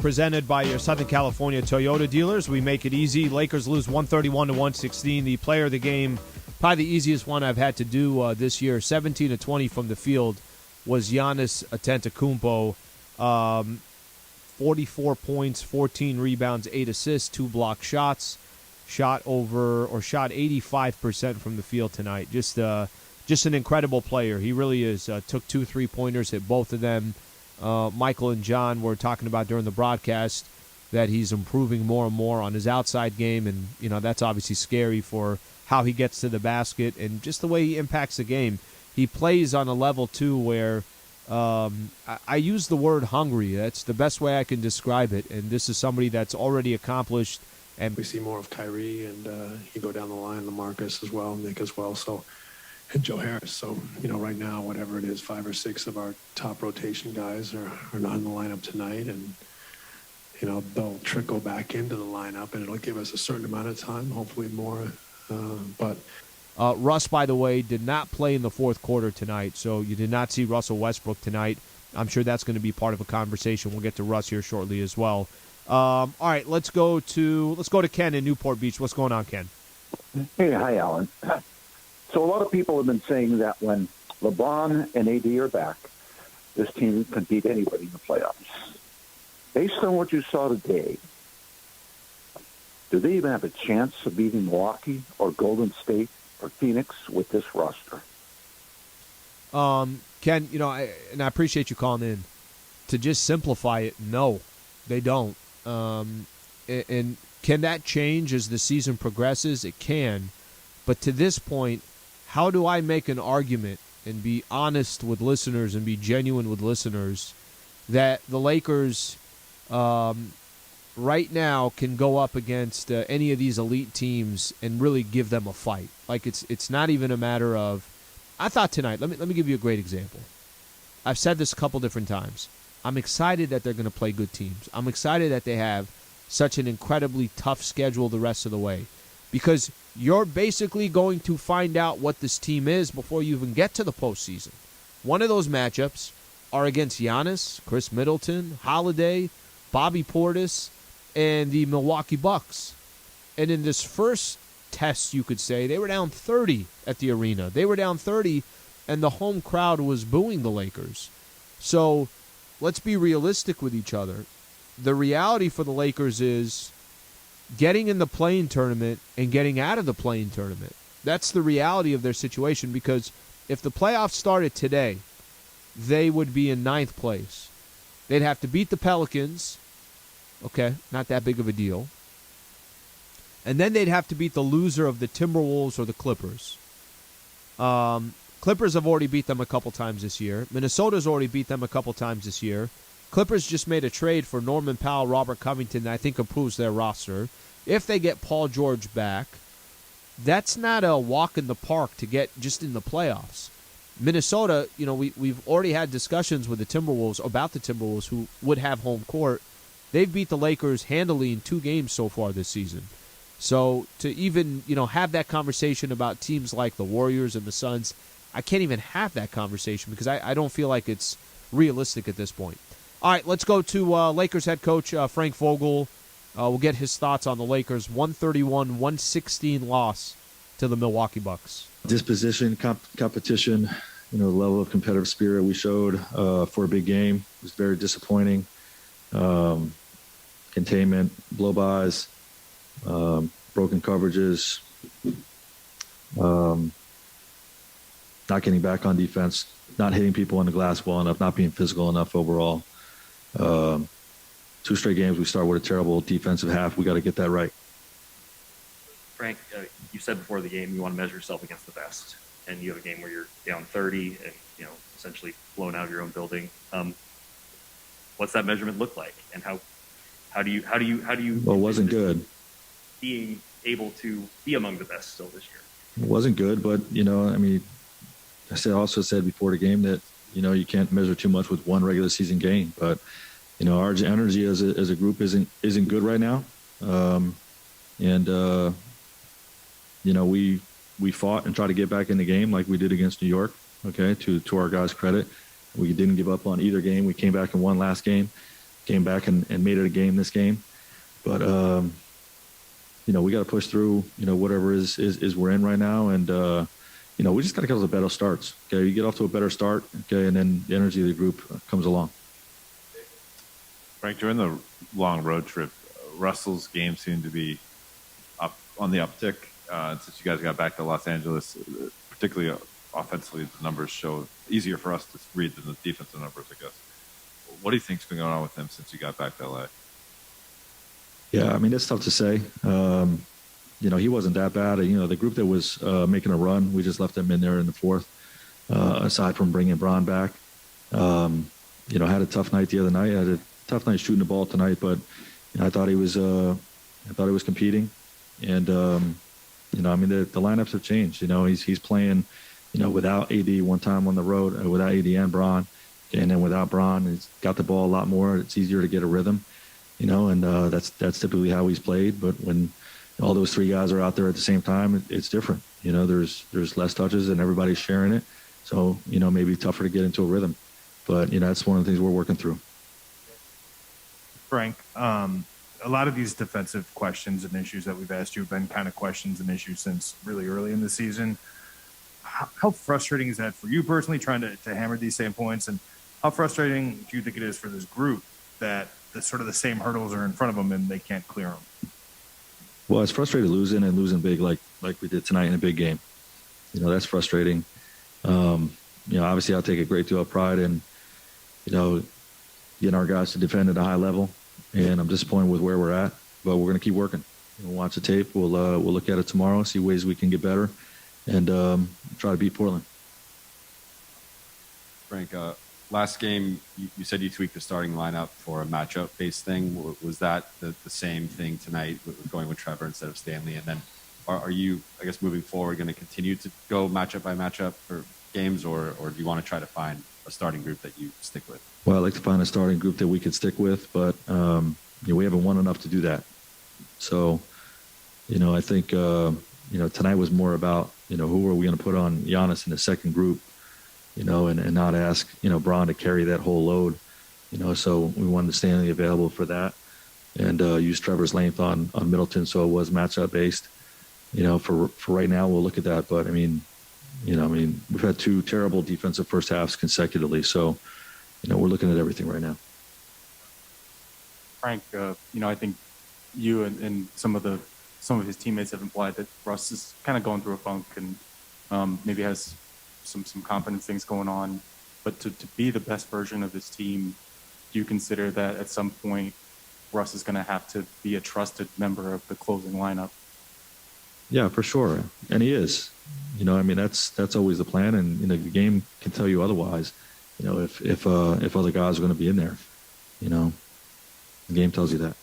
presented by your Southern California Toyota dealers. We make it easy. Lakers lose 131-116. The player of the game, probably the easiest one I've had to do this year, 17-20 from the field, was Giannis Antetokounmpo. 44 points, 14 rebounds, 8 assists, 2 block shots. Shot 85% from the field tonight. Just an incredible player. He really is. Took 2 3-pointers, hit both of them. Michael and John were talking about during the broadcast that he's improving more and more on his outside game, and that's obviously scary for how he gets to the basket and just the way he impacts the game. He plays on a level, too, where I use the word hungry. That's the best way I can describe it, and this is somebody that's already accomplished. And we see more of Kyrie, and you go down the line, LaMarcus as well, Nick as well, and Joe Harris. So, right now, whatever it is, 5 or 6 of our top rotation guys are not in the lineup tonight, and, they'll trickle back into the lineup, and it'll give us a certain amount of time, hopefully more. But Russ, by the way, did not play in the fourth quarter tonight, so you did not see Russell Westbrook tonight. I'm sure that's going to be part of a conversation. We'll get to Russ here shortly as well. All right, let's go to Ken in Newport Beach. What's going on, Ken? Hey, hi, Alan. So a lot of people have been saying that when LeBron and AD are back, this team can beat anybody in the playoffs. Based on what you saw today, do they even have a chance of beating Milwaukee or Golden State or Phoenix with this roster? Ken, I appreciate you calling in. To just simplify it, no, they don't. And can that change as the season progresses? It can. But to this point, how do I make an argument and be honest with listeners and be genuine with listeners that the Lakers right now can go up against any of these elite teams and really give them a fight? Like it's not even a matter of. I thought tonight. Let me give you a great example. I've said this a couple different times. I'm excited that they're going to play good teams. I'm excited that they have such an incredibly tough schedule the rest of the way, because you're basically going to find out what this team is before you even get to the postseason. One of those matchups are against Giannis, Chris Middleton, Holiday, Bobby Portis, and the Milwaukee Bucks. And in this first test, you could say, they were down 30 at the arena. They were down 30, and the home crowd was booing the Lakers. So let's be realistic with each other. The reality for the Lakers is getting in the play-in tournament and getting out of the play-in tournament. That's the reality of their situation, because if the playoffs started today, they would be in 9th place. They'd have to beat the Pelicans. Okay, not that big of a deal. And then they'd have to beat the loser of the Timberwolves or the Clippers. Clippers have already beat them a couple times this year. Minnesota's already beat them a couple times this year. Clippers just made a trade for Norman Powell, Robert Covington, that I think improves their roster. If they get Paul George back, that's not a walk in the park to get just in the playoffs. Minnesota, we've already had discussions with the Timberwolves about the Timberwolves, who would have home court. They've beat the Lakers handily in 2 games so far this season. So to even, have that conversation about teams like the Warriors and the Suns, I can't even have that conversation because I don't feel like it's realistic at this point. All right, let's go to Lakers head coach Frank Vogel. We'll get his thoughts on the Lakers' 131-116 loss to the Milwaukee Bucks. Disposition, competition, the level of competitive spirit we showed for a big game was very disappointing. Containment, blow-bys, broken coverages, not getting back on defense, not hitting people on the glass well enough, not being physical enough overall. 2 straight games we start with a terrible defensive half. We got to get that right. Frank, you said before the game you want to measure yourself against the best, and you have a game where you're down 30 and essentially blown out of your own building. What's that measurement look like, and how do you? Well, it wasn't good. Being able to be among the best still this year. It wasn't good, but I also said before the game that you can't measure too much with one regular season game, but our energy as a group isn't good right now, we fought and tried to get back in the game like we did against New York. Okay, to our guys' credit, we didn't give up on either game. We came back and won last game. came back and made it a game this game. But, we got to push through, whatever is we're in right now. And, we just got to get to better starts. Okay, you get off to a better start, okay, and then the energy of the group comes along. Frank, during the long road trip, Russell's game seemed to be up on the uptick since you guys got back to Los Angeles, particularly offensively. The numbers show easier for us to read than the defensive numbers, I guess. What do you think's been going on with him since you got back to LA? Yeah, it's tough to say. He wasn't that bad. The group that was making a run, we just left them in there in the fourth. Aside from bringing Bron back, had a tough night the other night. Had a tough night shooting the ball tonight, but I thought he was competing, and the lineups have changed. He's playing, without AD one time on the road, without AD and Bron, and then without Bron, he's got the ball a lot more. It's easier to get a rhythm, and that's typically how he's played. But when all those three guys are out there at the same time, it's different. There's less touches and everybody's sharing it, so maybe tougher to get into a rhythm. But that's one of the things we're working through. Frank, a lot of these defensive questions and issues that we've asked you have been kind of questions and issues since really early in the season. How frustrating is that for you personally, trying to hammer these same points? And how frustrating do you think it is for this group that the sort of the same hurdles are in front of them and they can't clear them? Well, it's frustrating losing big like we did tonight in a big game. That's frustrating. Obviously I'll take a great deal of pride in, getting our guys to defend at a high level. And I'm disappointed with where we're at, but we're going to keep working. We'll watch the tape. We'll look at it tomorrow, see ways we can get better, and try to beat Portland. Frank, last game, you said you tweaked the starting lineup for a matchup-based thing. Was that the same thing tonight with going with Trevor instead of Stanley? And then are you, I guess, moving forward, going to continue to go matchup by matchup for games, or do you want to try to find a starting group that you stick with? Well, I'd like to find a starting group that we could stick with, but we haven't won enough to do that. So, I think, tonight was more about, who are we going to put on Giannis in the second group, and not ask, Bron to carry that whole load, so we wanted Stanley available for that and use Trevor's length on Middleton, so it was matchup based. For right now, we'll look at that, but we've had two terrible defensive first halves consecutively, so we're looking at everything right now. Frank, I think you and some of his teammates have implied that Russ is kind of going through a funk and maybe has some confidence things going on. But to be the best version of his team, do you consider that at some point Russ is going to have to be a trusted member of the closing lineup? Yeah, for sure, and he is. That's always the plan, and the game can tell you otherwise. If other guys are going to be in there, the game tells you that.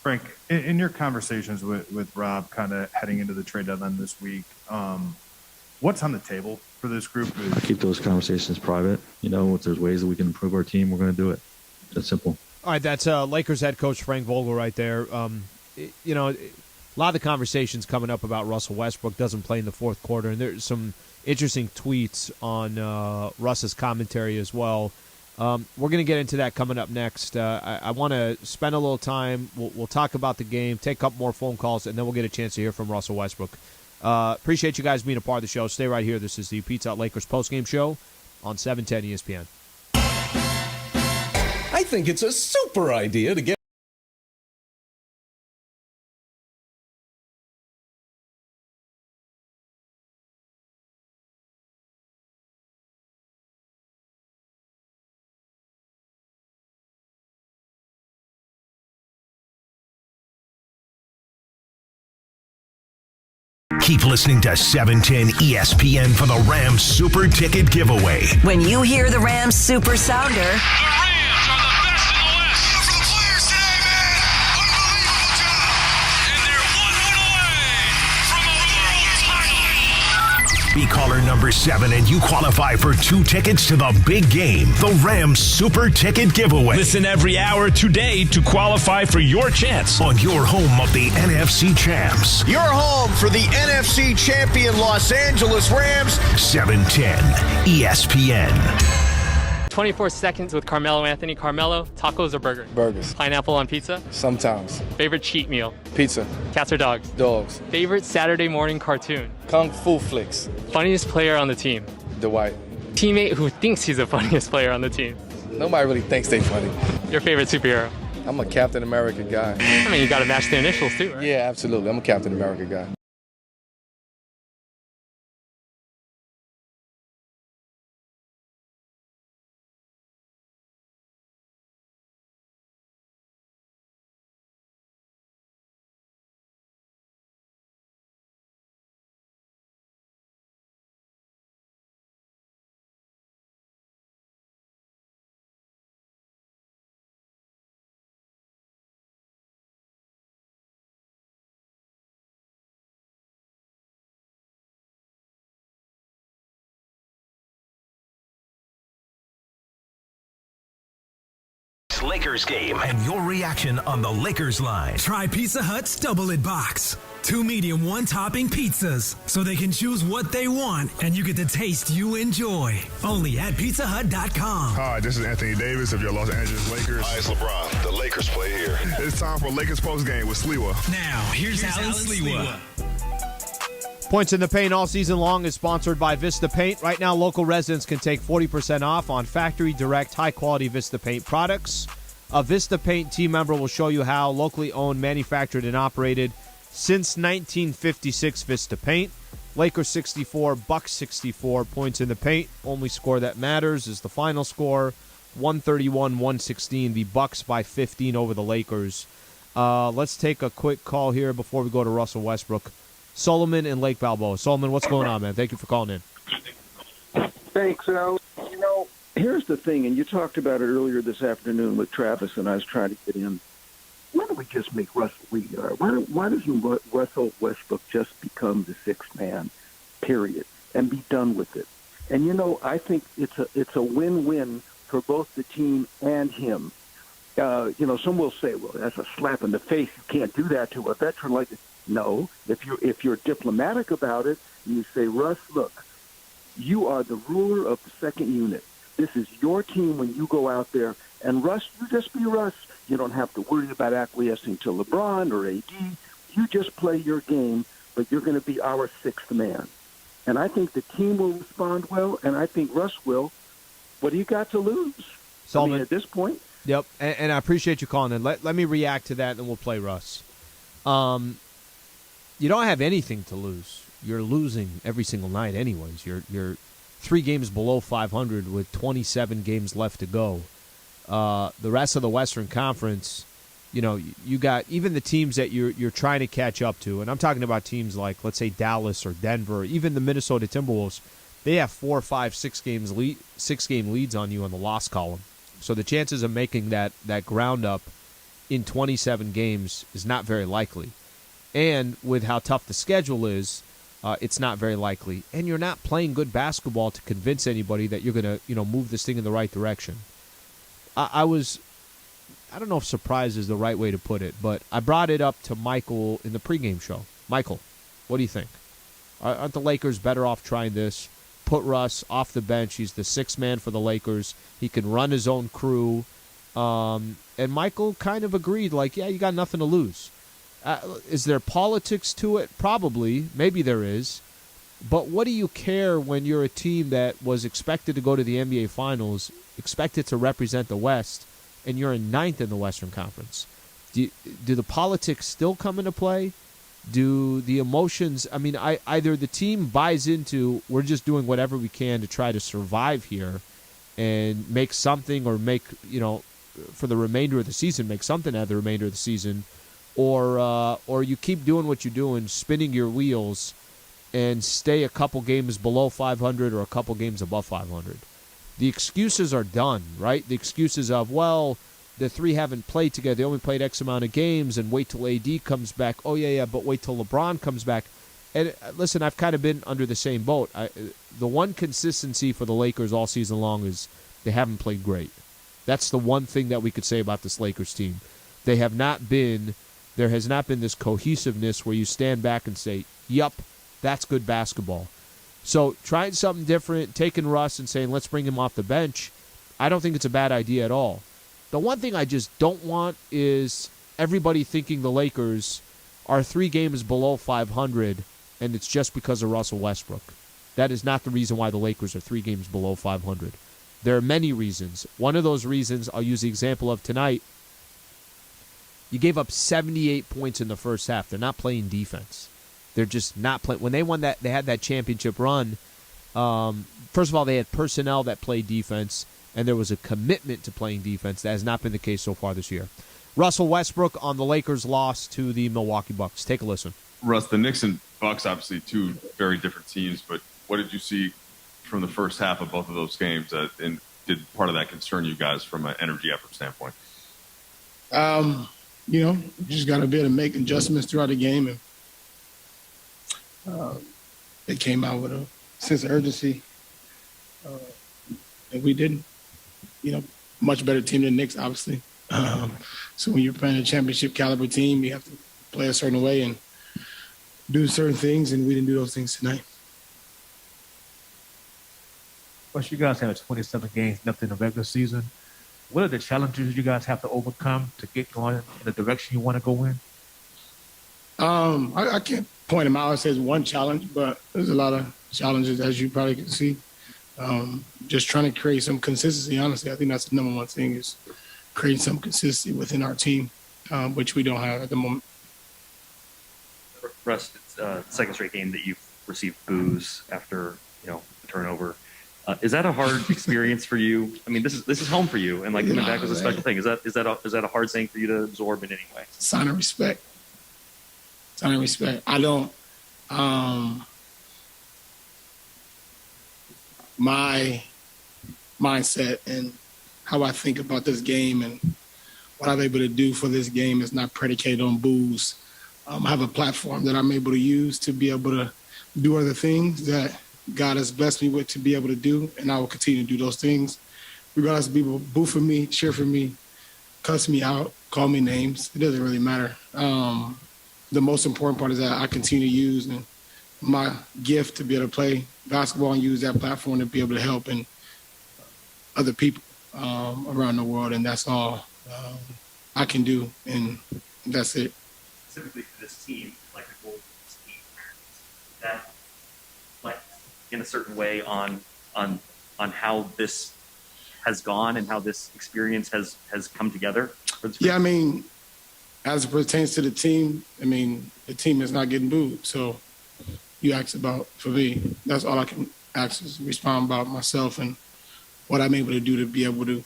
Frank, in your conversations with Rob kind of heading into the trade deadline this week, what's on the table for this group? I keep those conversations private. If there's ways that we can improve our team, we're going to do it. That's simple. All right, that's Lakers head coach Frank Vogel right there. A lot of the conversations coming up about Russell Westbrook doesn't play in the fourth quarter, and there's some interesting tweets on Russ's commentary as well. We're going to get into that coming up next. I want to spend a little time. We'll talk about the game, take a couple more phone calls, and then we'll get a chance to hear from Russell Westbrook. Appreciate you guys being a part of the show. Stay right here. This is the Pizza Hut Lakers postgame show on 710 ESPN. I think it's a super idea to get Keep listening to 710 ESPN for the Rams Super Ticket Giveaway. When you hear the Rams Super Sounder, the Rams are the best in the West. For the players today, man. Unbelievable job. And they're 1 win away from a world title. Be caller number 7 and you qualify for 2 tickets to the big game, the Rams Super Ticket Giveaway. Listen every hour today to qualify for your chance on your home of the NFC Champs. Your home for the NFC champion Los Angeles Rams. 710 ESPN. 24 seconds with Carmelo Anthony. Carmelo, tacos or burgers? Burgers. Pineapple on pizza? Sometimes. Favorite cheat meal? Pizza. Cats or dogs? Dogs. Favorite Saturday morning cartoon? Kung Fu flicks. Funniest player on the team? Dwight. Teammate who thinks he's the funniest player on the team? Nobody really thinks they funny. Your favorite superhero? I'm a Captain America guy. I mean, you got to match the initials too, right? Yeah, absolutely. I'm a Captain America guy. Lakers game and your reaction on the Lakers line. Try Pizza Hut's Double It Box. 2 medium, 1 topping pizzas, so they can choose what they want, and you get the taste you enjoy. Only at PizzaHut.com. Hi, this is Anthony Davis of your Los Angeles Lakers. Hi, it's LeBron. The Lakers play here. It's time for Lakers Postgame with SLIWA. Now, here's Alan SLIWA. Points in the Paint all season long is sponsored by Vista Paint. Right now, local residents can take 40% off on factory direct high-quality Vista Paint products. A Vista Paint team member will show you how. Locally owned, manufactured, and operated since 1956. Vista Paint. Lakers 64, Bucks 64. Points in the Paint. Only score that matters is the final score. 131-116. The Bucks by 15 over the Lakers. Let's take a quick call here before we go to Russell Westbrook. Solomon and Lake Balboa. Solomon, what's going on, man? Thank you for calling in. Thanks, Al. Here's the thing, and you talked about it earlier this afternoon with Travis, and I was trying to get in. Why don't we just make Russell lead? Why doesn't Russell Westbrook just become the sixth man, period, and be done with it? And, I think it's a win-win for both the team and him. Some will say, well, that's a slap in the face. You can't do that to a veteran like this. No, if you're diplomatic about it, you say, Russ, look, you are the ruler of the second unit. This is your team when you go out there. And Russ, you just be Russ. You don't have to worry about acquiescing to LeBron or AD. You just play your game, but you're going to be our sixth man. And I think the team will respond well, and I think Russ will. What do you got to lose? Solomon, at this point? Yep, and I appreciate you calling in. Let me react to that, and then we'll play Russ. You don't have anything to lose. You're losing every single night anyways. You're 3 games below 500 with 27 games left to go. The rest of the Western Conference, you got even the teams that you're trying to catch up to, and I'm talking about teams like, let's say, Dallas or Denver, even the Minnesota Timberwolves. They have 4, 5, 6 game leads on you on the loss column. So the chances of making that ground up in 27 games is not very likely. And with how tough the schedule is, it's not very likely. And you're not playing good basketball to convince anybody that you're going to, move this thing in the right direction. I don't know if surprise is the right way to put it, but I brought it up to Michael in the pregame show. Michael, what do you think? Aren't the Lakers better off trying this? Put Russ off the bench. He's the sixth man for the Lakers. He can run his own crew. And Michael kind of agreed, like, yeah, you got nothing to lose. Is there politics to it? Probably. Maybe there is. But what do you care when you're a team that was expected to go to the NBA Finals, expected to represent the West, and you're in 9th in the Western Conference? Do the politics still come into play? Do the emotions, either the team buys into, we're just doing whatever we can to try to survive here and make something, or make, for the remainder of the season, make something out of the remainder of the season, or you keep doing what you're doing, spinning your wheels, and stay a couple games below 500 or a couple games above 500. The excuses are done, right? The excuses of, well, the 3 haven't played together. They only played X amount of games, and wait till AD comes back. Oh, yeah, but wait till LeBron comes back. And listen, I've kind of been under the same boat. The one consistency for the Lakers all season long is they haven't played great. That's the one thing that we could say about this Lakers team. There has not been this cohesiveness where you stand back and say, yup, that's good basketball. So trying something different, taking Russ and saying, let's bring him off the bench, I don't think it's a bad idea at all. The one thing I just don't want is everybody thinking the Lakers are 3 games below 500, and it's just because of Russell Westbrook. That is not the reason why the Lakers are 3 games below 500. There are many reasons. One of those reasons, I'll use the example of tonight. You gave up 78 points in the first half. They're not playing defense. They're just not playing. When they won that, they had that championship run. First of all, they had personnel that played defense, and there was a commitment to playing defense. That has not been the case so far this year. Russell Westbrook on the Lakers' loss to the Milwaukee Bucks. Take a listen. Russ, the Knicks and Bucks, obviously 2 very different teams, but what did you see from the first half of both of those games? And did part of that concern you guys from an energy effort standpoint? You just got to be able to make adjustments throughout the game. And it came out with a sense of urgency. And we didn't. Much better team than the Knicks, obviously. So when you're playing a championship caliber team, you have to play a certain way and do certain things, and we didn't do those things tonight. Plus, you guys have 27 games left in the regular season. What are the challenges you guys have to overcome to get going in the direction you want to go in? I can't point them out and say it's one challenge, but there's a lot of challenges, as you probably can see. Just trying to create some consistency, honestly. I think that's the number one thing, is creating some consistency within our team, which we don't have at the moment. Russ, it's second straight game that you've received boos after a turnover. Is that a hard experience for you? I mean, this is home for you, and coming back was a special thing. Is that a hard thing for you to absorb in any way? Sign of respect. Sign of respect. I don't. My mindset and how I think about this game and what I'm able to do for this game is not predicated on boos. I have a platform that I'm able to use to be able to do other things that God has blessed me with to be able to do, and I will continue to do those things. Regardless of people boo for me, cheer for me, cuss me out, call me names, it doesn't really matter. The most important part is that I continue to use my gift to be able to play basketball and use that platform to be able to help and other people around the world, and that's all I can do, and that's it. Specifically for this team, like the Golden State, that in a certain way on how this has gone and how this experience has come together? Yeah, I mean, as it pertains to the team, the team is not getting booed. So you asked about, for me, that's all I can respond about myself and what I'm able to do to be able to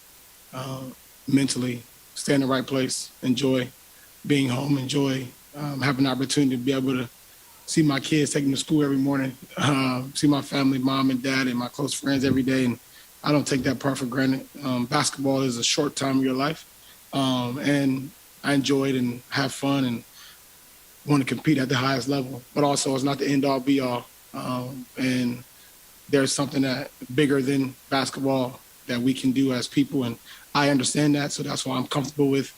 mentally stay in the right place, enjoy being home, enjoy having the opportunity to be able to see my kids, take them to school every morning, see my family, mom and dad, and my close friends every day. And I don't take that part for granted. Basketball is a short time of your life. And I enjoy it and have fun and want to compete at the highest level. But also, it's not the end-all, be-all. And there's something that bigger than basketball that we can do as people. And I understand that, so that's why I'm comfortable with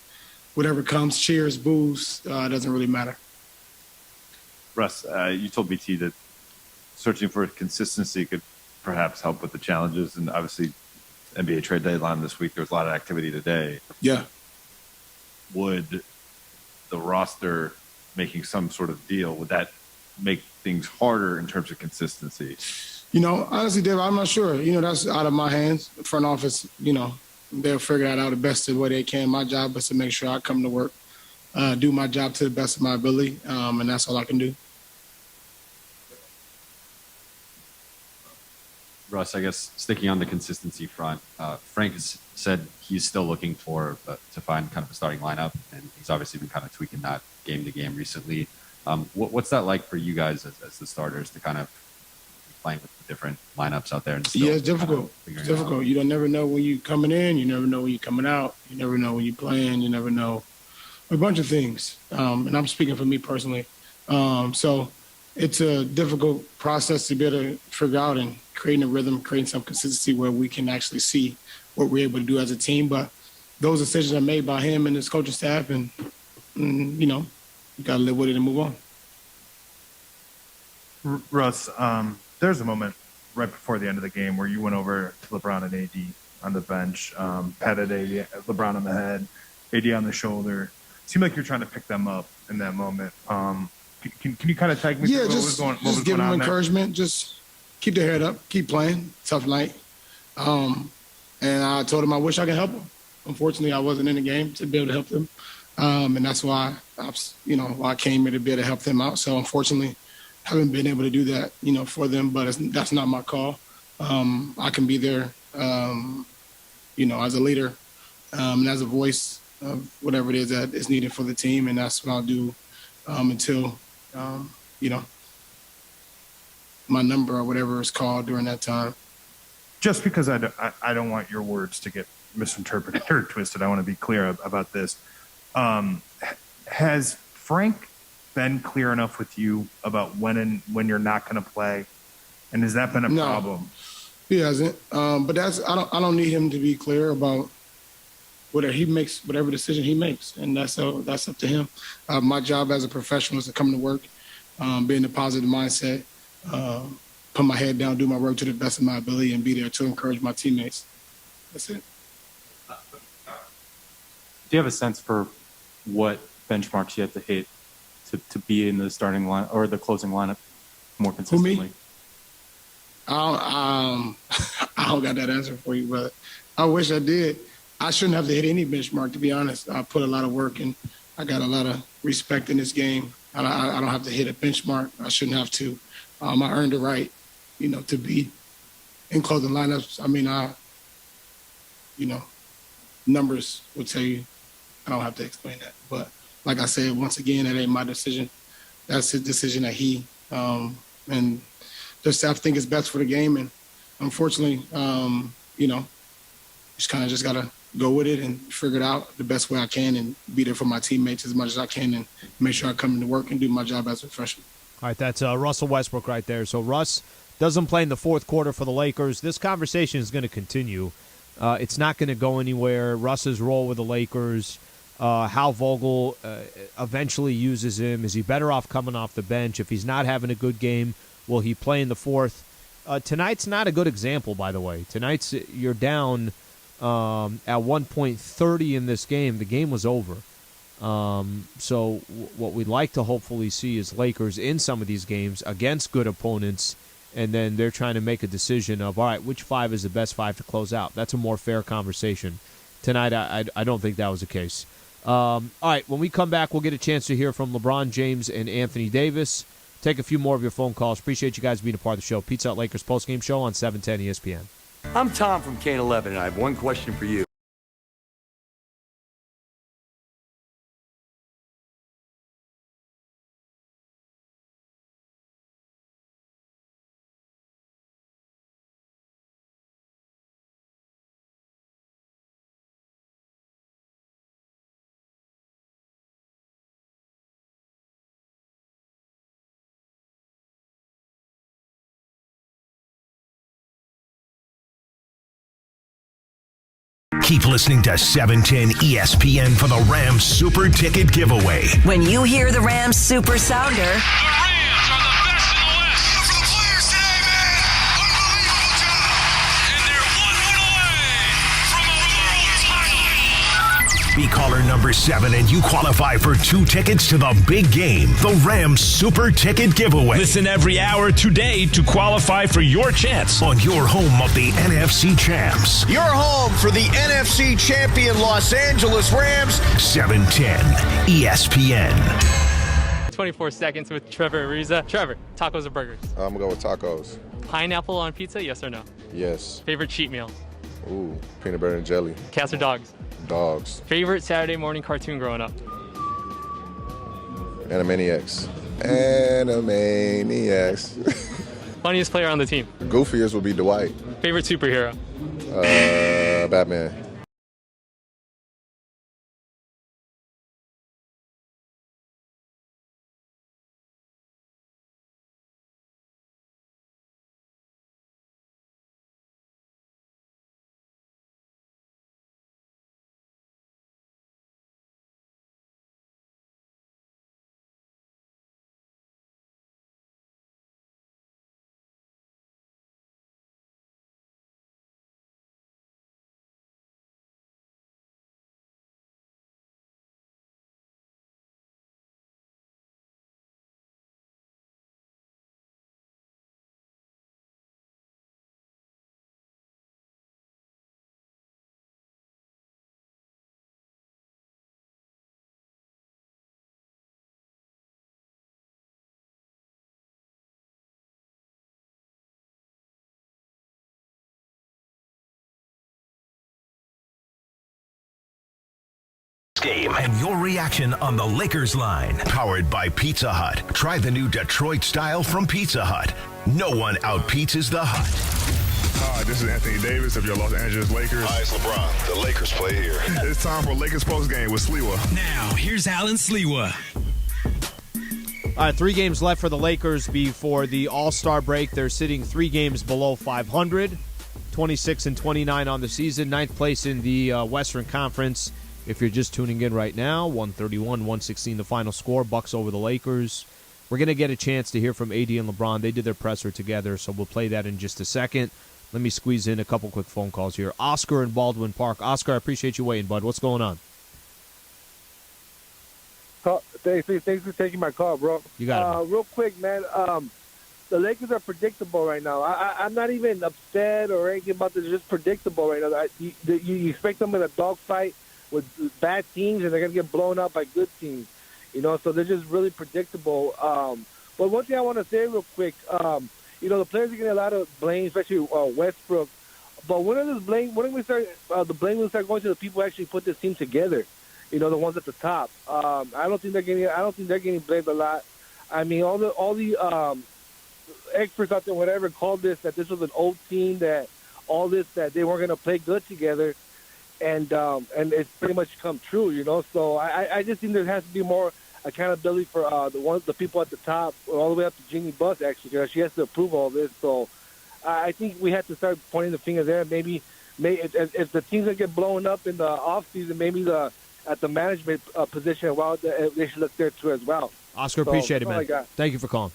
whatever comes. Cheers, boos, doesn't really matter. Russ, you told BT that searching for consistency could perhaps help with the challenges, and obviously NBA trade deadline this week, there was a lot of activity today. Yeah. Would the roster making some sort of deal, would that make things harder in terms of consistency? Honestly, Dave, I'm not sure. That's out of my hands. The front office, they'll figure that out the best way they can. My job is to make sure I come to work, do my job to the best of my ability, and that's all I can do. Russ, I guess sticking on the consistency front, Frank has said he's still looking to find kind of a starting lineup, and he's obviously been kind of tweaking that game to game recently. What's that like for you guys as the starters to kind of be playing with the different lineups out there? And still it's difficult. It's difficult. You don't never know when you're coming in. You never know when you're coming out. You never know when you're playing. You never know a bunch of things. And I'm speaking for me personally. So it's a difficult process to be able to figure out and creating a rhythm, creating some consistency where we can actually see what we're able to do as a team. But those decisions are made by him and his coaching staff, and you got to live with it and move on. Russ, there's a moment right before the end of the game where you went over to LeBron and AD on the bench, patted AD, LeBron on the head, AD on the shoulder. Seemed like you're trying to pick them up in that moment. Can you kind of take me through what was going on? Just give them encouragement. Just keep their head up, keep playing. Tough night. And I told him I wish I could help them. Unfortunately, I wasn't in the game to be able to help them. And that's why I came here to be able to help them out. So unfortunately, haven't been able to do that, for them. But that's not my call. I can be there, as a leader and as a voice of whatever it is that is needed for the team, and that's what I'll do until my number or whatever is called during that time. Just because I don't want your words to get misinterpreted or twisted, I want to be clear about this. Has Frank been clear enough with you about when you're not going to play, and has that been a problem? He hasn't. But I don't need him to be clear about whatever decision he makes, and that's up to him. My job as a professional is to come to work, be in a positive mindset, put my head down, do my work to the best of my ability, and be there to encourage my teammates. That's it. Do you have a sense for what benchmarks you have to hit to be in the starting line or the closing lineup more consistently? For me? I don't got that answer for you, but I wish I did. I shouldn't have to hit any benchmark, to be honest. I put a lot of work and I got a lot of respect in this game. I don't have to hit a benchmark. I shouldn't have to. I earned the right, to be in closing lineups. I mean, numbers will tell you. I don't have to explain that. But like I said, once again, that ain't my decision. That's his decision that he and the staff think is best for the game. And unfortunately, just got to go with it and figure it out the best way I can and be there for my teammates as much as I can and make sure I come into work and do my job as a professional. All right, that's Russell Westbrook right there. So Russ doesn't play in the fourth quarter for the Lakers. This conversation is going to continue. It's not going to go anywhere. Russ's role with the Lakers, how Vogel eventually uses him. Is he better off coming off the bench? If he's not having a good game, will he play in the fourth? Tonight's not a good example, by the way. Tonight's you're down at 1 point 30 in this game. The game was over. So what we'd like to hopefully see is Lakers in some of these games against good opponents, and then they're trying to make a decision of, all right, which five is the best five to close out? That's a more fair conversation. Tonight, I don't think that was the case. All right, when we come back, we'll get a chance to hear from LeBron James and Anthony Davis. Take a few more of your phone calls. Appreciate you guys being a part of the show. Pizza Hut Lakers postgame show on 710 ESPN. I'm Tom from Kane 11, and I have one question for you. Keep listening to 710 ESPN for the Rams Super Ticket Giveaway. When you hear the Rams Super Sounder, be caller number 7 and you qualify for 2 tickets to the big game, the Rams Super Ticket Giveaway. Listen every hour today to qualify for your chance on your home of the NFC Champs. Your home for the NFC champion Los Angeles Rams. 710 ESPN. 24 seconds with Trevor ARIZA. Trevor, tacos or burgers? I'm going to go with tacos. Pineapple on pizza, yes or no? Yes. Favorite cheat meal? Ooh, peanut butter and jelly. Cats or dogs? Dogs. Favorite Saturday morning cartoon growing up? Animaniacs. Animaniacs. Funniest player on the team? Goofiest would be Dwight. Favorite superhero? Batman. Game and your reaction on the Lakers line. Powered by Pizza Hut. Try the new Detroit style from Pizza Hut. No one out-pizzas the Hut. Hi, this is Anthony Davis of your Los Angeles Lakers. Hi, it's LeBron. The Lakers play here. It's time for Lakers Postgame with SLIWA. Now, here's Alan SLIWA. All right, 3 games left for the Lakers before the All-Star break. They're sitting 3 games below 500, 26 and 29 on the season, 9th place in the Western Conference. If you're just tuning in right now, 131-116 the final score, Bucks over the Lakers. We're going to get a chance to hear from AD and LeBron. They did their presser together, so we'll play that in just a second. Let me squeeze in a couple quick phone calls here. Oscar in Baldwin Park. Oscar, I appreciate you waiting, bud. What's going on? Thanks for taking my call, bro. You got it. Real quick, man. The Lakers are predictable right now. I'm not even upset or anything about this. They're just predictable right now. You expect them in a dogfight with bad teams, and they're going to get blown out by good teams. So they're just really predictable. But one thing I want to say real quick, the players are getting a lot of blame, especially Westbrook. But when are the blame will start going to the people who actually put this team together? The ones at the top. I don't think they're getting blamed a lot. I mean, all the experts out there, whatever, called that this was an old team, that they weren't going to play good together, and it's pretty much come true. So I just think there has to be more accountability for the people at the top, all the way up to Jeannie Buss, actually, because she has to approve all this. So I think we have to start pointing the finger there. Maybe if the teams that get blown up in the off season, maybe at the management position, they should look there too as well. Oscar, appreciate it, man. Thank you for calling.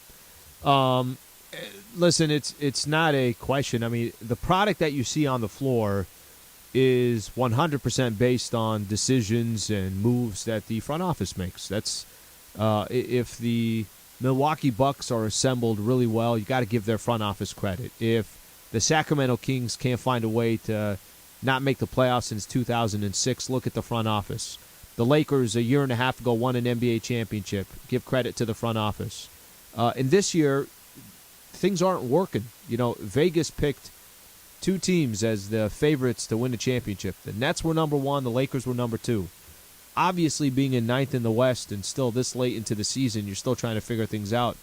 Listen, it's not a question. I mean, the product that you see on the floor is 100% based on decisions and moves that the front office makes. That's if the Milwaukee Bucks are assembled really well, you got to give their front office credit. If the Sacramento Kings can't find a way to not make the playoffs since 2006, look at the front office. The Lakers, a year and a half ago, won an NBA championship. Give credit to the front office. And this year, things aren't working. Vegas picked 2 teams as the favorites to win the championship. The Nets were number 1, the Lakers were number 2. Obviously, being in 9th in the West and still this late into the season, you're still trying to figure things out.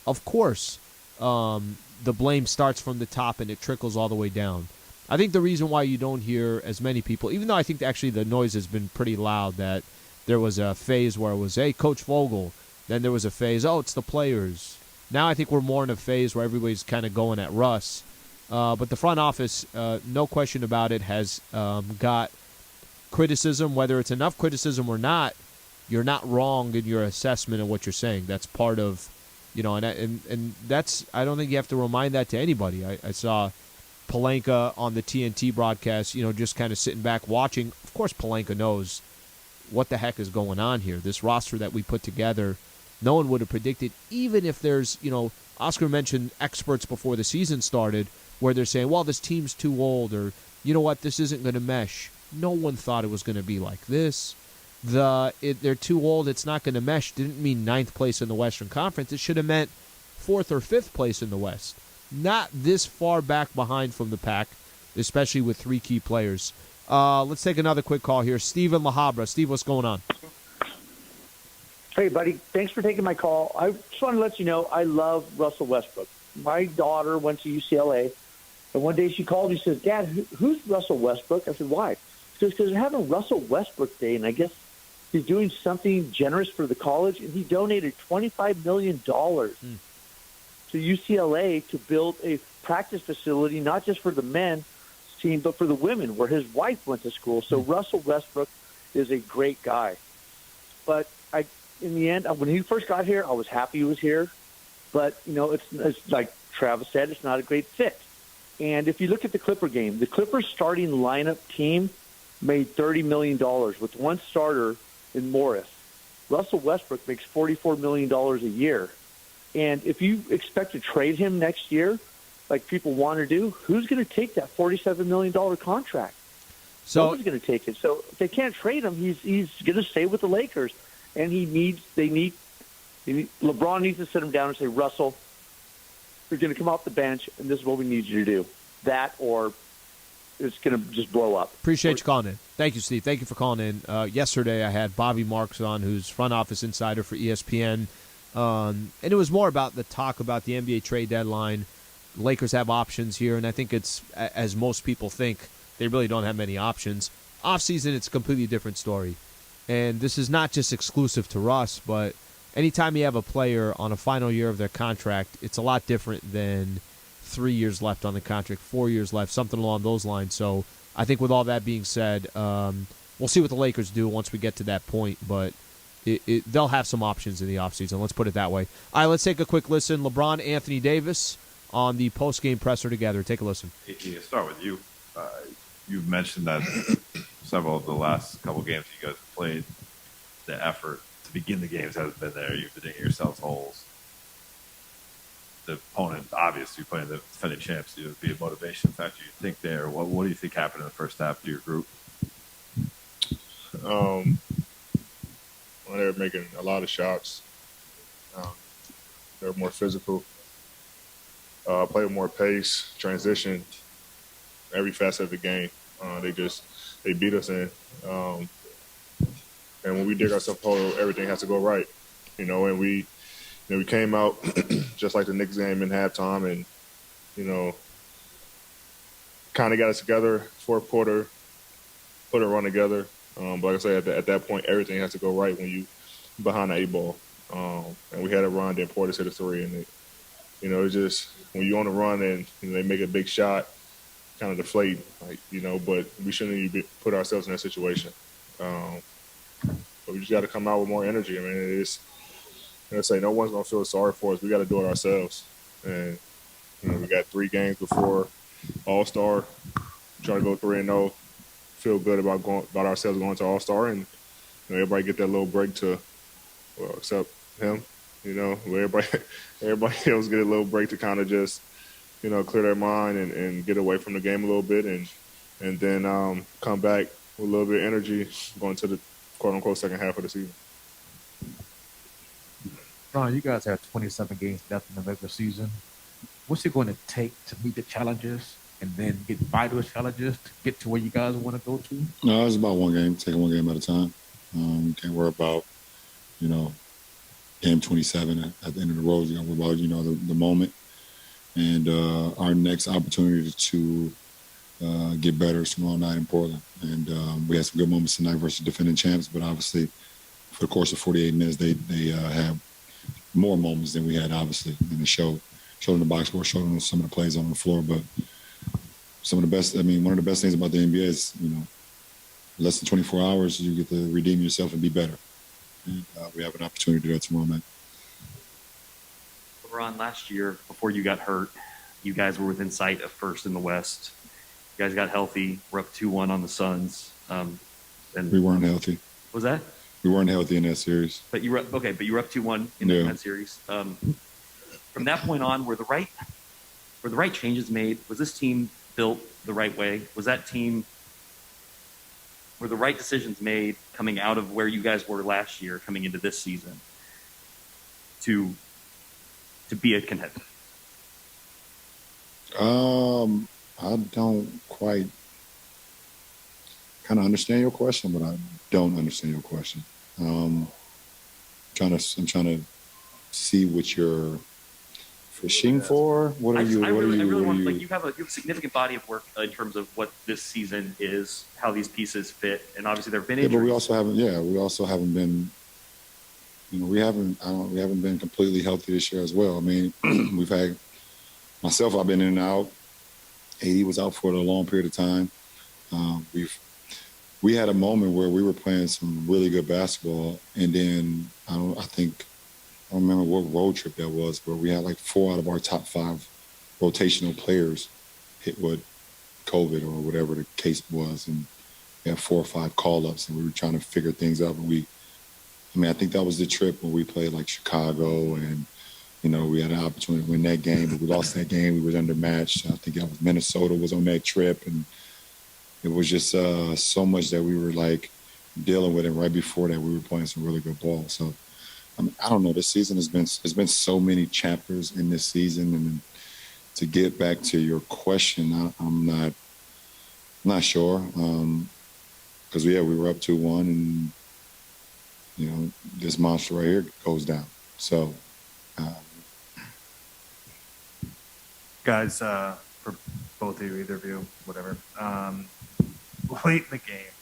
Of course, the blame starts from the top and it trickles all the way down. I think the reason why you don't hear as many people, even though I think actually the noise has been pretty loud, that there was a phase where it was, hey, Coach Vogel. Then there was a phase, oh, it's the players. Now I think we're more in a phase where everybody's kind of going at Russ. But the front office, no question about it, has got criticism. Whether it's enough criticism or not, you're not wrong in your assessment of what you're saying. That's part of, and that's, I don't think you have to remind that to anybody. I saw Pelinka on the TNT broadcast, just kind of sitting back watching. Of course, Pelinka knows what the heck is going on here. This roster that we put together, no one would have predicted, even if there's, Oscar mentioned experts before the season started where they're saying, well, this team's too old, or, you know what, this isn't going to mesh. No one thought it was going to be like this. They're too old, it's not going to mesh didn't mean 9th place in the Western Conference. It should have meant 4th or 5th place in the West. Not this far back behind from the pack, especially with 3 key players. Let's take another quick call here. Steve in La Habra. Steve, what's going on? Hey, buddy. Thanks for taking my call. I just want to let you know I love Russell Westbrook. My daughter went to UCLA, and one day she called me and says, Dad, who's Russell Westbrook? I said, why? She goes, because they're having Russell Westbrook Day, and I guess he's doing something generous for the college, and he donated $25 million to UCLA to build a practice facility, not just for the men's team, but for the women, where his wife went to school. So Russell Westbrook is a great guy. But in the end, when he first got here, I was happy he was here. But, it's like Travis said, it's not a great fit. And if you look at the Clipper game, the Clippers starting lineup team made $30 million with one starter in Morris. Russell Westbrook makes $44 million a year. And if you expect to trade him next year, like people want to do, who's going to take that $47 million contract? So nobody's going to take it. So if they can't trade him, he's going to stay with the Lakers. And LeBron needs to sit him down and say, Russell, you're going to come off the bench, and this is what we need you to do. That or it's going to just blow up. Appreciate you calling in. Thank you, Steve. Thank you for calling in. Yesterday I had Bobby Marks on, who's front office insider for ESPN, and it was more about the talk about the NBA trade deadline. Lakers have options here, and I think it's, as most people think, they really don't have many options. Offseason, it's a completely different story. And this is not just exclusive to Russ, but anytime you have a player on a final year of their contract, it's a lot different than 3 years left on the contract, 4 years left, something along those lines. So I think with all that being said, we'll see what the Lakers do once we get to that point, but they'll have some options in the offseason. Let's put it that way. All right, let's take a quick listen. LeBron, Anthony Davis on the post-game presser together. Take a listen. I'll start with you. You've mentioned that several of the last couple games you guys have played, the effort to begin the games hasn't been there. You've been digging yourselves holes. The opponent, obviously, playing the defending champs, it would be a motivation factor. You think there? What do you think happened in the first half to your group? Well, they were making a lot of shots. They were more physical. Played with more pace, transition, every facet of the game. They beat us in. And when we dig ourselves a hole, everything has to go right. And we came out just like the Knicks game in halftime and, kind of got us together, fourth quarter, put a run together. But like I said, at that point, everything has to go right when you behind the 8 ball. And we had a run, then Portis hit a 3. And, it's just when you're on the run and they make a big shot, kind of deflate, but we shouldn't even put ourselves in that situation. But we just got to come out with more energy. I mean, it's, no one's going to feel sorry for us. We got to do it ourselves. And, we got 3 games before All-Star, try to go 3-0, feel good about ourselves going to All-Star, and everybody get that little break except him, where everybody else get a little break to kind of just, clear their mind and get away from the game a little bit and then come back with a little bit of energy going to the quote-unquote second half of the season. Ron, you guys have 27 games left in the regular season. What's it going to take to meet the challenges and then get by those challenges to get to where you guys want to go to? No, it's about one game, taking one game at a time. You can't worry about, game 27 at the end of the road. You got to worry about, the moment and our next opportunity to get better is tomorrow night in Portland. And we had some good moments tonight versus defending champs, but obviously for the course of 48 minutes, they have more moments than we had, obviously, in the show. Showed in the box score, showed in some of the plays on the floor, but one of the best things about the NBA is, less than 24 hours, you get to redeem yourself and be better. And we have an opportunity to do that tomorrow night. LeBron, last year, before you got hurt, you guys were within sight of first in the West. You guys got healthy. We're up 2-1 on the Suns. And we weren't healthy. Was that? We weren't healthy in that series. But you were up 2-1 in that series. From that point on, were the right changes made? Was this team built the right way? Were the right decisions made coming out of where you guys were last year, coming into this season, to be a contender? I don't quite kind of understand your question, but I don't understand your question. I'm trying to see what you're fishing for. What are you? I really want. Like, you have a significant body of work in terms of what this season is, how these pieces fit, and obviously there have been injuries. But we also haven't been. We haven't been completely healthy this year as well. I mean, we've had myself. I've been in and out. AD was out for a long period of time. We had a moment where we were playing some really good basketball, and then I don't remember what road trip that was, where we had like 4 out of our top 5 rotational players hit with COVID or whatever the case was, and we had 4 or 5 call-ups, and we were trying to figure things out. But I think that was the trip when we played like Chicago, and we had an opportunity to win that game, but we lost that game. We were undermatched. I think that was Minnesota was on that trip, and it was just so much that we were like dealing with, and right before that, we were playing some really good ball. So. I don't know. This season has been so many chapters in this season, and to get back to your question, I'm Not sure, because we were up 2-1, and this monster right here goes down. So, Guys, for both of you, either of you, whatever. Late in the game,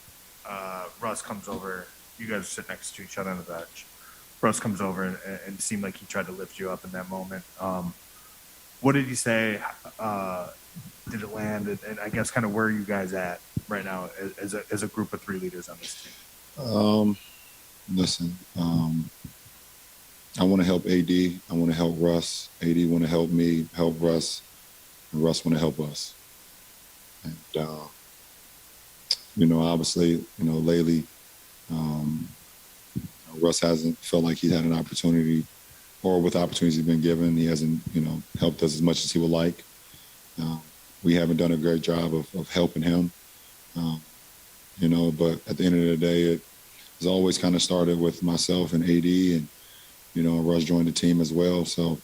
Russ comes over. You guys sit next to each other on the bench. Russ comes over and it seemed like he tried to lift you up in that moment. What did he say? Did it land? And I guess kind of where are you guys at right now as a group of 3 leaders on this team? Listen, I want to help AD. I want to help Russ. AD want to help me, help Russ, and Russ want to help us. And, obviously, lately, Russ hasn't felt like he's had an opportunity, or with opportunities he's been given, he hasn't, helped us as much as he would like. We haven't done a great job of helping him, but at the end of the day, it's always kind of started with myself and AD, and, Russ joined the team as well. So,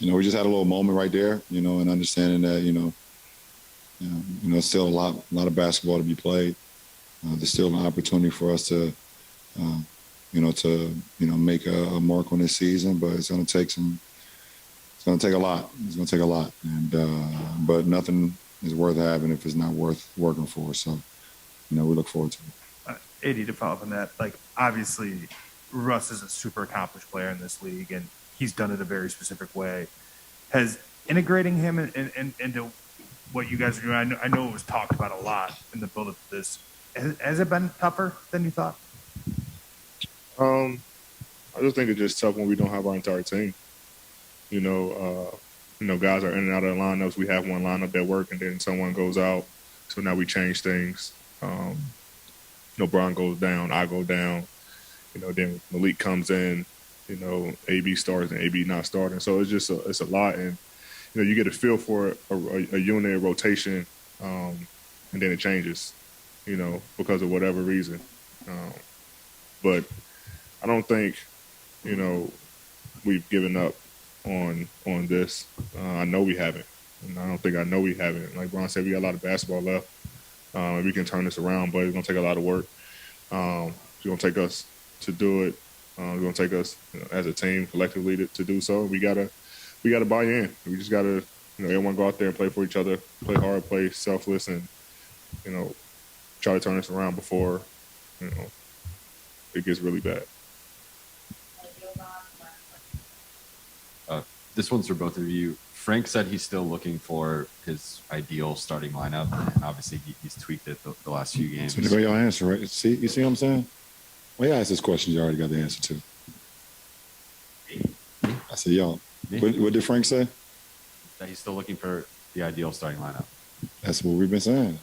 we just had a little moment right there, and understanding that, still a lot of basketball to be played. There's still an opportunity for us to, make a mark on this season, but it's going to take a lot. It's going to take a lot. And, but nothing is worth having if it's not worth working for. So, we look forward to it. AD, to follow up on that, obviously Russ is a super accomplished player in this league, and he's done it a very specific way. Has integrating him into what you guys are doing, I know it was talked about a lot in the build-up to this. Has it been tougher than you thought? I just think it's just tough when we don't have our entire team. Guys are in and out of the lineups. We have one lineup that works, and then someone goes out. So now we change things. Brian goes down, I go down. Then Malik comes in. AB starts and AB not starting. So it's just it's a lot, and you get a feel for a unit, a rotation, and then it changes. Because of whatever reason. But I don't think, we've given up on this. I know we haven't. And I know we haven't. Like Brian said, we got a lot of basketball left. And we can turn this around, but it's going to take a lot of work. It's going to take us to do it. It's going to take us as a team collectively to do so. We got to buy in. We just got to, everyone go out there and play for each other, play hard, play selfless, and, try to turn this around before, it gets really bad. This one's for both of you. Frank said he's still looking for his ideal starting lineup, and obviously he's tweaked it the last few games. So the way y'all answer, right? You see what I'm saying? Well, you ask this question, you already got the answer to. I said, y'all. What did Frank say? That he's still looking for the ideal starting lineup. That's what we've been saying.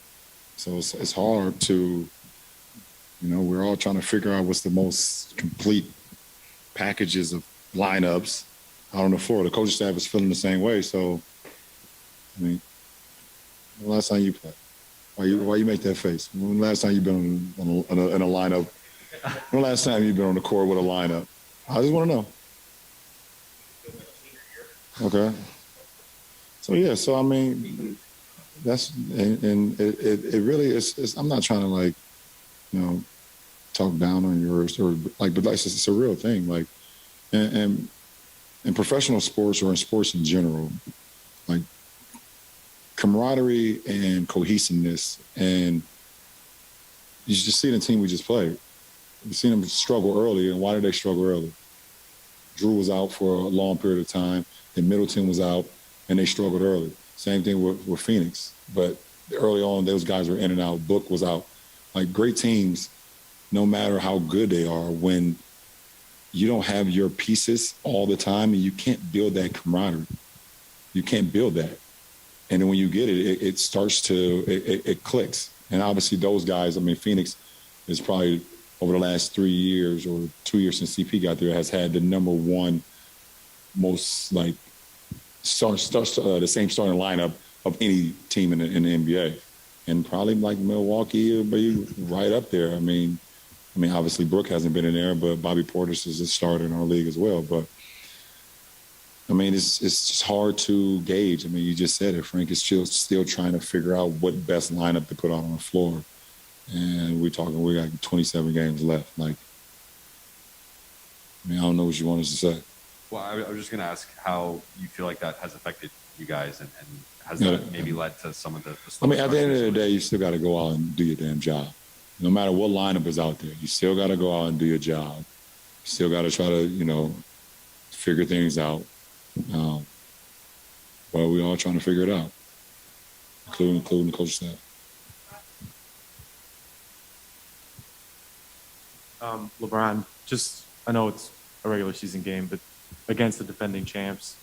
So it's hard to, we're all trying to figure out what's the most complete packages of lineups out on the floor. The coaching staff is feeling the same way. So, when the last time you played? Why you make that face? When the last time you've been in a lineup? When the last time you've been on the court with a lineup? I just want to know. Okay. So that's and it really is. I'm not trying to talk down on yours but it's a real thing. And in professional sports or in sports in general, camaraderie and cohesiveness, and you just see the team we just played. You've seen them struggle early, and why did they struggle early? Drew was out for a long period of time, then Middleton was out, and they struggled early. Same thing with Phoenix. But early on, those guys were in and out. Book was out. Great teams, no matter how good they are, when you don't have your pieces all the time, and you can't build that camaraderie. You can't build that. And then when you get it, it starts to, it clicks. And obviously those guys, Phoenix is probably over the last 3 years or 2 years since CP got there, has had the number one most the same starting lineup of any team in the NBA, and probably Milwaukee will be right up there. Obviously Brooke hasn't been in there, but Bobby Portis is a starter in our league as well. But I mean, it's just hard to gauge. I mean, you just said it. Frank is still trying to figure out what best lineup to put out on the floor. And we got 27 games left. Like, I mean, I don't know what you want us to say. Well, I was just going to ask how you feel like that has affected you guys, and has that maybe led to some of the I mean, at the end of the day, you still got to go out and do your damn job. No matter what lineup is out there, you still got to go out and do your job. You still got to try to, figure things out. Well, we're all trying to figure it out, including the coach staff. LeBron, I know it's a regular season game, but against the defending champs,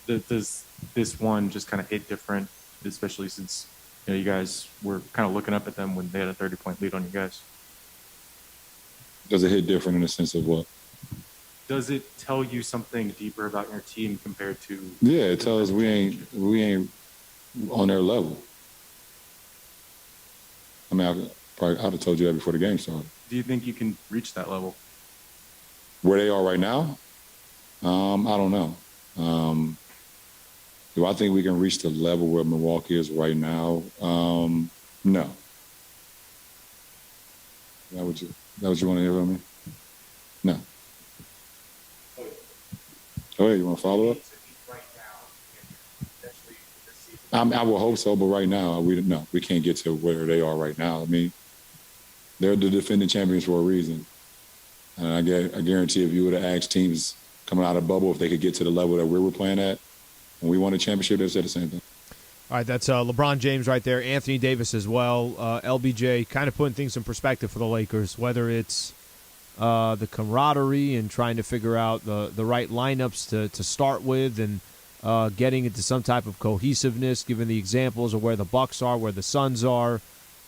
does this one just kind of hit different, especially since you guys were kind of looking up at them when they had a 30-point lead on you guys? Does it hit different in the sense of what? Does it tell you something deeper about your team compared to? Yeah, it tells us we ain't on their level. I mean, I'd have told you that before the game started. Do you think you can reach that level? Where they are right now? I don't know. Do I think we can reach the level where Milwaukee is right now? No. That what you want to hear from me? No. Oh, yeah, you want to follow up? I will hope so, but right now, we can't get to where they are right now. I mean, they're the defending champions for a reason. And I guarantee if you would have asked teams coming out of the bubble if they could get to the level that we were playing at, when we won a championship, they said the same thing. All right, that's LeBron James right there, Anthony Davis as well. LBJ kind of putting things in perspective for the Lakers, whether it's the camaraderie and trying to figure out the right lineups to start with, and getting into some type of cohesiveness, given the examples of where the Bucks are, where the Suns are,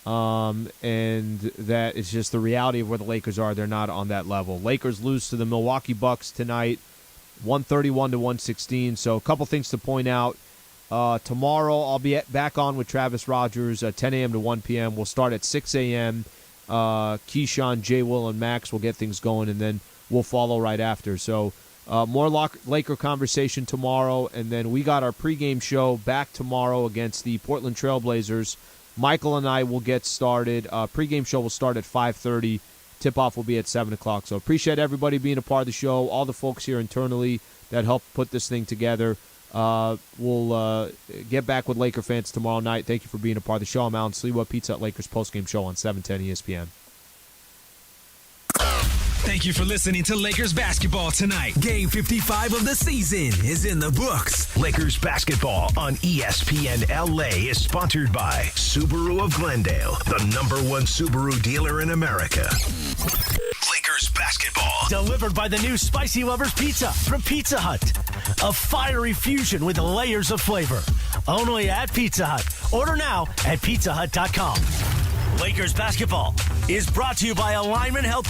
and that it's just the reality of where the Lakers are. They're not on that level. Lakers lose to the Milwaukee Bucks tonight, 131-116. So a couple things to point out. Tomorrow I'll be back on with Travis Rogers at 10 a.m. to 1 p.m. We'll start at 6 a.m. Keyshawn, Jay, Will, and Max will get things going, and then we'll follow right after. So more Laker conversation tomorrow, and then we got our pregame show back tomorrow against the Portland Trailblazers. Michael and I will get started. Pregame show will start at 5:30. Tip-off will be at 7 o'clock. So appreciate everybody being a part of the show, all the folks here internally that helped put this thing together. We'll get back with Laker fans tomorrow night. Thank you for being a part of the show. I'm Alan SLIWA, Pizza Hut Lakers postgame show on 710 ESPN. Thank you for listening to Lakers basketball tonight. Game 55 of the season is in the books. Lakers basketball on ESPN LA is sponsored by Subaru of Glendale, the #1 Subaru dealer in America. Lakers basketball. Delivered by the new Spicy Lovers Pizza from Pizza Hut. A fiery fusion with layers of flavor. Only at Pizza Hut. Order now at pizzahut.com. Lakers basketball is brought to you by Alignment Health